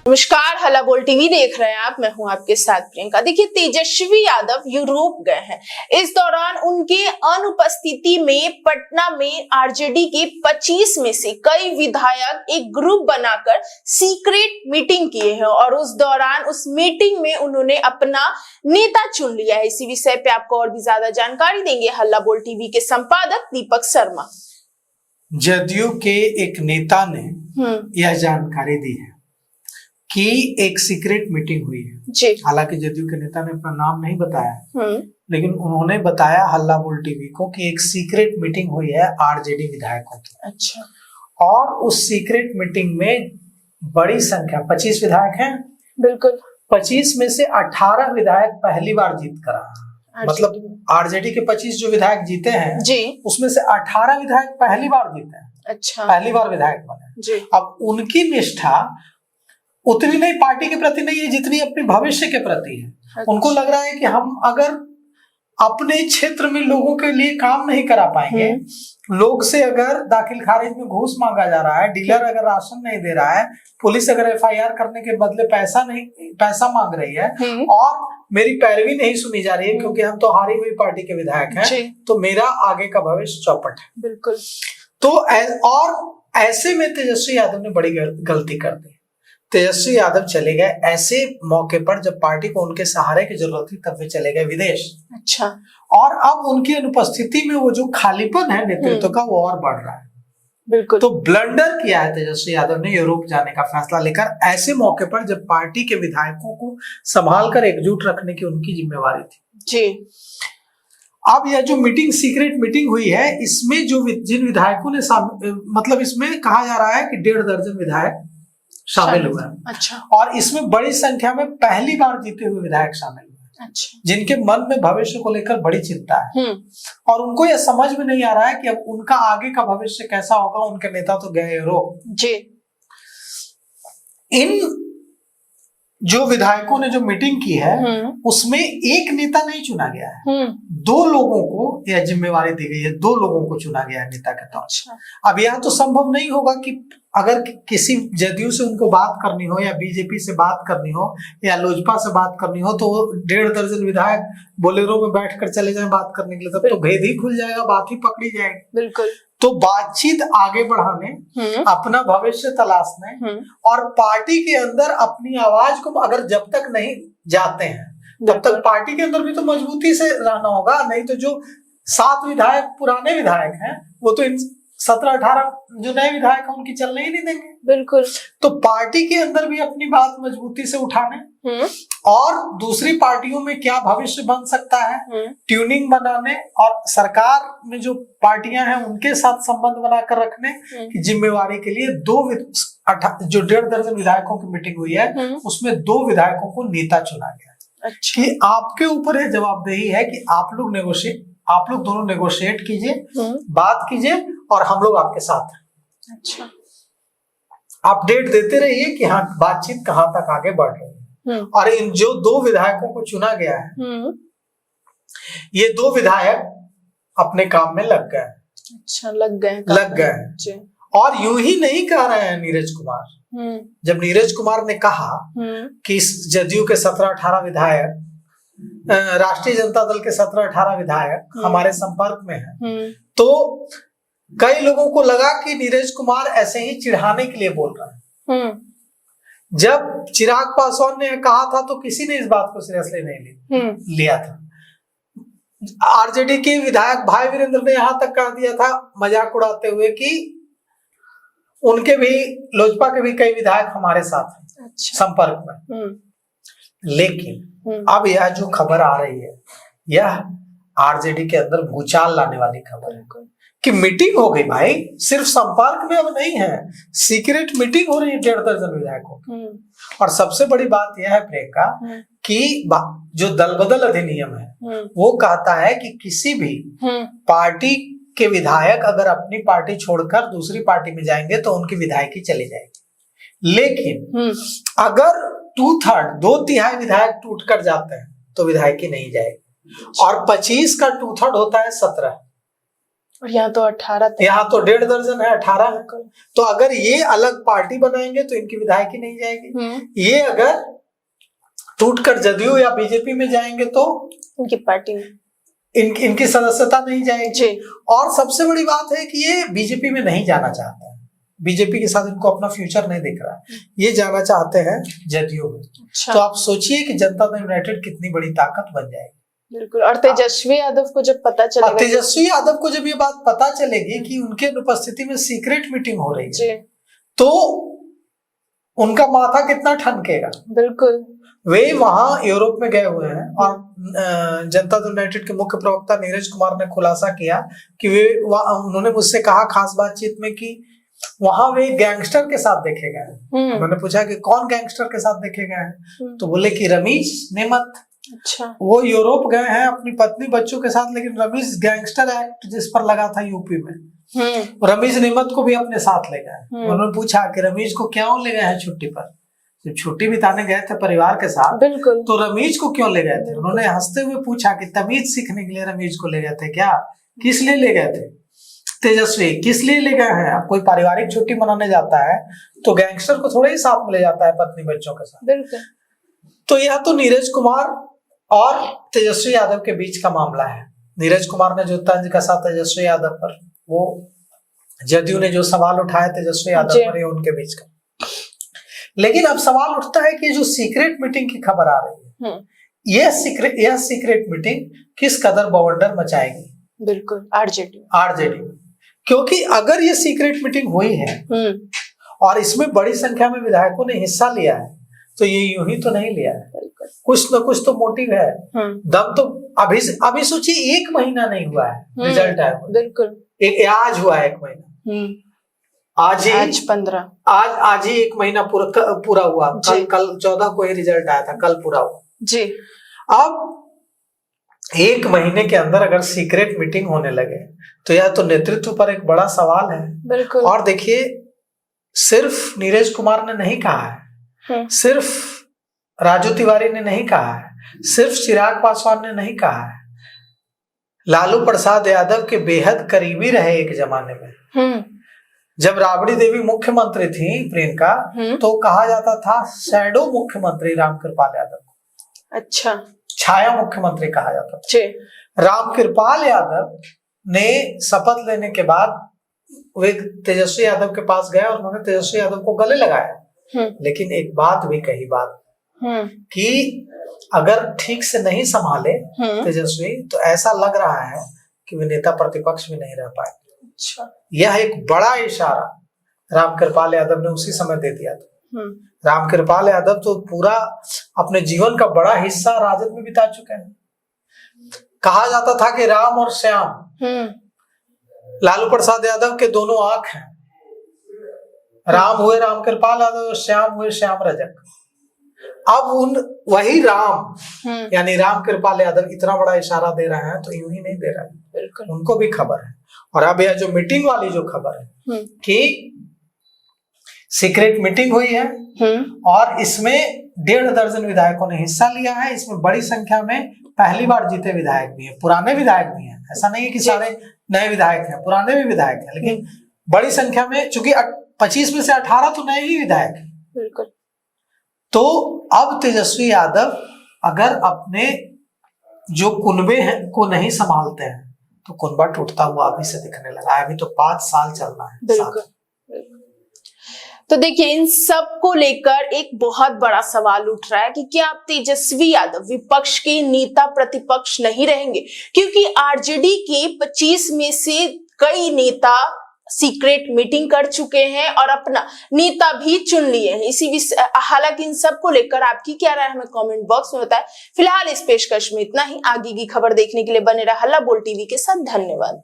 नमस्कार, हल्ला बोल टीवी देख रहे हैं आप। मैं हूं आपके साथ प्रियंका। देखिए, तेजस्वी यादव यूरोप गए हैं। इस दौरान उनके अनुपस्थिति में पटना में आरजेडी के 25 में से कई विधायक एक ग्रुप बनाकर सीक्रेट मीटिंग किए हैं और उस दौरान उस मीटिंग में उन्होंने अपना नेता चुन लिया है। इसी विषय पे आपको और भी ज्यादा जानकारी देंगे हल्ला बोल टीवी के संपादक दीपक शर्मा। जदयू के एक नेता ने यह जानकारी दी है कि एक सीक्रेट मीटिंग हुई है। हालांकि जदयू के नेता ने अपना नाम नहीं बताया, लेकिन उन्होंने बताया हल्ला बोल टीवी को कि एक सीक्रेट मीटिंग हुई है आरजेडी विधायकों की। अच्छा। और उस सीक्रेट मीटिंग में बड़ी संख्या 25 विधायक हैं। बिल्कुल। 25 में से 18 विधायक पहली बार जीत कर आए। मतलब आरजेडी के 25 जो विधायक जीते हैं जी, उसमें से 18 विधायक पहली बार जीते हैं। अच्छा। पहली बार विधायक बने जी। अब उनकी निष्ठा उतनी नहीं पार्टी के प्रति नहीं है जितनी अपने भविष्य के प्रति है। अच्छा। उनको लग रहा है कि हम अगर अपने क्षेत्र में लोगों के लिए काम नहीं करा पाएंगे, लोग से अगर दाखिल खारिज में घूस मांगा जा रहा है, डीलर अगर राशन नहीं दे रहा है, पुलिस अगर एफआईआर करने के बदले पैसा मांग रही है और मेरी पैरवी नहीं सुनी जा रही है क्योंकि हम तो हारी हुई पार्टी के विधायक हैं, तो मेरा आगे का भविष्य चौपट है। बिल्कुल। तो और ऐसे में तेजस्वी यादव ने बड़ी गलती कर दी। तेजस्वी यादव चले गए ऐसे मौके पर जब पार्टी को उनके सहारे की जरूरत थी, तब वे चले गए विदेश। अच्छा। और अब उनकी अनुपस्थिति में वो जो खालीपन है नेतृत्व का वो और बढ़ रहा है। बिल्कुल। तो ब्लंडर किया है तेजस्वी यादव ने यूरोप जाने का फैसला लेकर, ऐसे मौके पर जब पार्टी के विधायकों को संभाल कर एकजुट रखने की उनकी जिम्मेवारी थी जी। अब यह जो मीटिंग सीक्रेट मीटिंग हुई है, इसमें जो जिन विधायकों ने मतलब इसमें कहा जा रहा है कि 1.5 दर्जन विधायक शामिल हुए हैं। अच्छा। और इसमें बड़ी संख्या में पहली बार जीते हुए विधायक शामिल हुए। अच्छा। जिनके मन में भविष्य को लेकर बड़ी चिंता है और उनको यह समझ में नहीं आ रहा है कि अब उनका आगे का भविष्य कैसा होगा। उनके नेता तो गए यूरोप जी। इन जो विधायकों ने जो मीटिंग की है उसमें एक नेता नहीं चुना गया है, 2 लोगों को यह जिम्मेवारी दी गई है, 2 लोगों को चुना गया है नेता के तौर पर। अब यह तो संभव नहीं होगा कि अगर किसी जदयू से उनको बात करनी हो या बीजेपी से बात करनी हो या लोजपा से बात करनी हो तो 1.5 दर्जन विधायक बोलेरो में बैठकर चले जाएं बात करने के लिए, तब तो भेद ही खुल जाएगा, बात ही पकड़ी जाएगी। बिल्कुल। तो बातचीत आगे बढ़ाने, अपना भविष्य तलाशने और पार्टी के अंदर अपनी आवाज को अगर जब तक नहीं जाते हैं तब तक पार्टी के अंदर भी तो मजबूती से रहना होगा। नहीं तो जो 7 विधायक पुराने विधायक हैं वो तो इन 17-18 जो नए विधायक हैं उनकी चलने ही नहीं देंगे। बिल्कुल। तो पार्टी के अंदर भी अपनी बात मजबूती से उठाने और दूसरी पार्टियों में क्या भविष्य बन सकता है, ट्यूनिंग बनाने और सरकार में जो पार्टियां हैं उनके साथ संबंध बनाकर रखने की जिम्मेवारी के लिए जो 1.5 दर्जन विधायकों की मीटिंग हुई है उसमें 2 विधायकों को नेता चुना गया। अच्छा। कि आपके ऊपर यह जवाबदेही है कि आप लोग दोनों नेगोशिएट कीजिए, बात कीजिए और हम लोग आपके साथ हैं। अच्छा। अपडेट देते रहिए कि हाँ बातचीत कहाँ तक आगे बढ़ रही है। और इन जो 2 विधायकों को चुना गया है ये 2 विधायक अपने काम में लग गए। अच्छा। लग गए। और यूं ही नहीं कह रहे हैं नीरज कुमार। जब नीरज कुमार ने कहा कि इस जदयू के 17-18 विधायक, राष्ट्रीय जनता दल के 17-18 विधायक हमारे संपर्क में हैं, तो कई लोगों को लगा कि नीरज कुमार ऐसे ही चिढ़ाने के लिए बोल रहा है। जब चिराग पासवान ने कहा था तो किसी ने इस बात को सीरियसली नहीं लिया था। आरजेडी के विधायक भाई वीरेंद्र ने यहां तक कह दिया था मजाक उड़ाते हुए कि उनके भी लोजपा के भी कई विधायक हमारे साथ हैं। अच्छा। संपर्क में। लेकिन अब यह जो खबर आ रही है यह आरजेडी के अंदर भूचाल लाने वाली खबर है कि मीटिंग हो गई भाई, सिर्फ संपर्क में अब नहीं है, सीक्रेट मीटिंग हो रही है 1.5 दर्जन विधायकों की। और सबसे बड़ी बात यह है प्रियंका कि जो दल बदल अधिनियम है वो कहता है कि किसी भी पार्टी के विधायक अगर अपनी पार्टी छोड़कर दूसरी पार्टी में जाएंगे तो उनकी विधायकी चली जाएगी। लेकिन अगर 2/3 विधायक टूट कर जाते हैं तो विधायकी नहीं जाएगी। और 25 का 2/3 होता है 17। और यहाँ तो 18, यहाँ तो 1.5 दर्जन है, 18 है। तो अगर ये अलग पार्टी बनाएंगे तो इनकी विधायक ही नहीं जाएगी। ये अगर टूटकर जदयू या बीजेपी में जाएंगे तो इनकी पार्टी में इनकी सदस्यता नहीं जाएगी। और सबसे बड़ी बात है कि ये बीजेपी में नहीं जाना चाहता है, बीजेपी के साथ इनको अपना फ्यूचर नहीं दिख रहा है, ये जाना चाहते हैं जदयू में। तो आप सोचिए कि जनता दल यूनाइटेड कितनी बड़ी ताकत बन जाएगी। बिल्कुल। और तेजस्वी यादव को जब पता चलेगा, तेजस्वी यादव को जब ये बात पता चलेगी कि उनके अनुपस्थिति में सीक्रेट मीटिंग हो रही है तो उनका माथा कितना ठनकेगा। बिल्कुल। वे वहां यूरोप में गए हुए हैं और जनता दल यूनाइटेड के मुख्य प्रवक्ता नीरज कुमार ने खुलासा किया कि उन्होंने मुझसे कहा खास बातचीत में कि वहां वे गैंगस्टर के साथ देखे गए हैं। मैंने पूछा कि कौन गैंगस्टर के साथ देखे गए हैं, तो बोले कि रमीज नेमत। अच्छा। वो यूरोप गए हैं अपनी पत्नी बच्चों के साथ, लेकिन रमीज गैंगस्टर एक्ट जिस पर लगा था यूपी में, रमीज नेमत को भी अपने साथ ले गए। उन्होंने पूछा कि रमीज को क्यों ले गए हैं छुट्टी पर, जब छुट्टी बिताने गए थे परिवार के साथ, बिल्कुल, तो रमीज को क्यों ले गए थे। उन्होंने हंसते हुए पूछा कि तमीज सीखने के लिए रमीज को ले गए थे क्या, किस लिए ले गए थे। तेजस्वी किस लिए ले गए हैं, कोई पारिवारिक छुट्टी मनाने जाता है तो गैंगस्टर को थोड़ा ही साथ में ले जाता है पत्नी बच्चों के साथ। बिल्कुल। तो यह तो नीरज कुमार और तेजस्वी यादव के बीच का मामला है। नीरज कुमार ने जो तंज कसा तेजस्वी यादव पर, वो जदयू ने जो सवाल उठाया तेजस्वी यादव पर, ये उनके बीच का। लेकिन अब सवाल उठता है कि जो सीक्रेट मीटिंग की खबर आ रही है, यह सीक्रेट मीटिंग किस कदर बवंडर मचाएगी। बिल्कुल, आरजेडी। क्योंकि अगर ये सीक्रेट मीटिंग हुई है और इसमें बड़ी संख्या में विधायकों ने हिस्सा लिया है, तो ये यूं ही तो नहीं लिया है, कुछ न कुछ तो मोटिव है। दम तो अभी सोचिए 1 महीना नहीं हुआ है रिजल्ट आया। बिल्कुल। आज हुआ है 1 महीना, आज 15, आज ही 1 महीना पूरा हुआ। कल 14 को ही रिजल्ट आया था, कल पूरा हुआ जी। अब 1 महीने के अंदर अगर सीक्रेट मीटिंग होने लगे तो यह तो नेतृत्व पर एक बड़ा सवाल है। बिल्कुल। और देखिए, सिर्फ नीरज कुमार ने नहीं कहा है, सिर्फ राजू तिवारी ने नहीं कहा है, सिर्फ चिराग पासवान ने नहीं कहा है, लालू प्रसाद यादव के बेहद करीबी रहे एक जमाने में। जब राबड़ी देवी मुख्यमंत्री थी प्रियंका, तो कहा जाता था शैडो मुख्यमंत्री रामकृपाल यादव को। अच्छा। छाया मुख्यमंत्री कहा जाता था। रामकृपाल यादव ने शपथ लेने के बाद वे तेजस्वी यादव के पास गए और उन्होंने तेजस्वी यादव को गले लगाया। लेकिन एक बात भी कही कि अगर ठीक से नहीं संभाले तेजस्वी, तो ऐसा लग रहा है कि वे नेता प्रतिपक्ष भी नहीं रह पाएंगे। अच्छा। यह एक बड़ा इशारा रामकृपाल यादव ने उसी समय दे दिया था। रामकृपाल यादव तो पूरा अपने जीवन का बड़ा हिस्सा राजद में बिता चुके हैं। कहा जाता था कि राम और श्याम, लालू प्रसाद यादव के दोनों आंख हैं। राम हुए रामकृपाल यादव और श्याम हुए श्याम रजक। अब वही राम यानी रामकृपाल यादव इतना बड़ा इशारा दे रहे हैं, तो यूं ही नहीं दे रहे हैं, बिल्कुल उनको भी खबर है। और अब यह जो मीटिंग वाली जो खबर है कि सीक्रेट मीटिंग हुई है और इसमें 1.5 दर्जन विधायकों ने हिस्सा लिया है। इसमें बड़ी संख्या में पहली बार जीते विधायक भी है, पुराने विधायक भी हैं। ऐसा नहीं है कि सारे नए विधायक हैं, पुराने भी विधायक हैं, लेकिन बड़ी संख्या में, चूंकि 25 में से 18 तो नए ही विधायक हैं। बिल्कुल। तो अब तेजस्वी यादव अगर अपने जो कुनबे हैं को नहीं संभालते हैं, तो कुनबा टूटता हुआ अभी से दिखने लगा है। अभी तो 5 साल चलना है। बिल्कुल। तो देखिए, इन सब को लेकर एक बहुत बड़ा सवाल उठ रहा है कि क्या अब तेजस्वी यादव विपक्ष के नेता प्रतिपक्ष नहीं रहेंगे, क्योंकि आरजेडी के 25 में से कई नेता सीक्रेट मीटिंग कर चुके हैं और अपना नेता भी चुन लिए हैं। हालांकि इन सब को लेकर आपकी क्या राय, हमें कमेंट बॉक्स में बताएं। फिलहाल इस पेशकश में इतना ही। आगे की खबर देखने के लिए बने रहा हल्ला बोल टीवी के साथ। धन्यवाद।